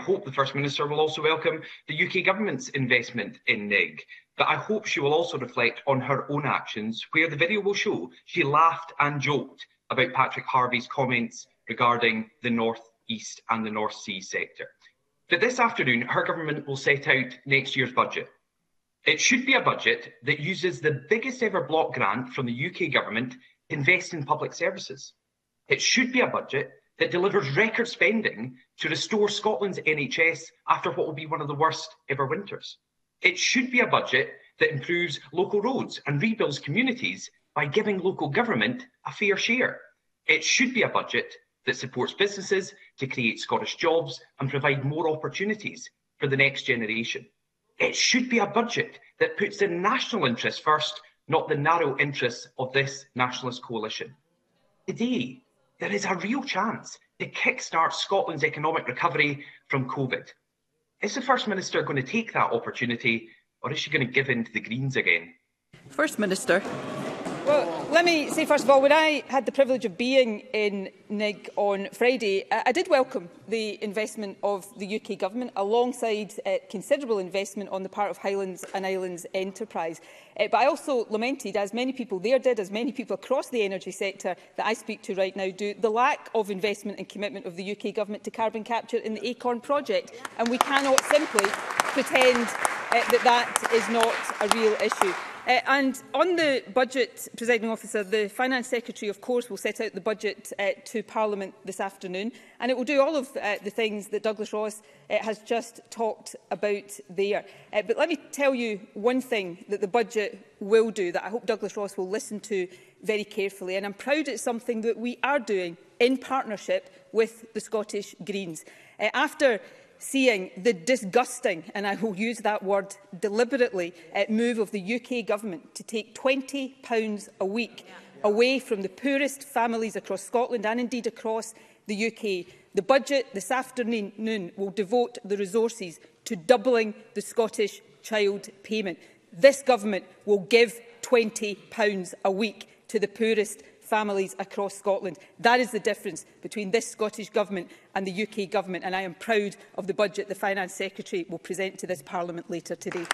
hope the First Minister will also welcome the UK Government's investment in NIG. But I hope she will also reflect on her own actions, where the video will show she laughed and joked about Patrick Harvie's comments regarding the North East and the North Sea sector. But this afternoon, her government will set out next year's budget. It should be a budget that uses the biggest ever block grant from the UK government to invest in public services. It should be a budget that delivers record spending to restore Scotland's NHS after what will be one of the worst ever winters. It should be a budget that improves local roads and rebuilds communities by giving local government a fair share. It should be a budget that supports businesses to create Scottish jobs and provide more opportunities for the next generation. It should be a budget that puts the national interest first, not the narrow interests of this nationalist coalition. Today, there is a real chance to kickstart Scotland's economic recovery from COVID. Is the First Minister going to take that opportunity, or is she going to give in to the Greens again? First Minister. Well, let me say first of all, when I had the privilege of being in NIG on Friday, I did welcome the investment of the UK Government alongside considerable investment on the part of Highlands and Islands Enterprise. But I also lamented, as many people there did, as many people across the energy sector that I speak to right now do, the lack of investment and commitment of the UK Government to carbon capture in the Acorn project. And we cannot simply pretend that is not a real issue. And on the budget, Presiding Officer, the Finance Secretary, of course, will set out the budget to Parliament this afternoon, and it will do all of the things that Douglas Ross has just talked about there. But let me tell you one thing that the budget will do that I hope Douglas Ross will listen to very carefully, and I'm proud it's something that we are doing in partnership with the Scottish Greens. After seeing the disgusting, and I will use that word deliberately, move of the UK Government to take £20 a week away from the poorest families across Scotland and indeed across the UK. The budget this afternoon will devote the resources to doubling the Scottish child payment. This Government will give £20 a week to the poorest families across Scotland. That is the difference between this Scottish Government and the UK Government, and I am proud of the budget the Finance Secretary will present to this Parliament later today.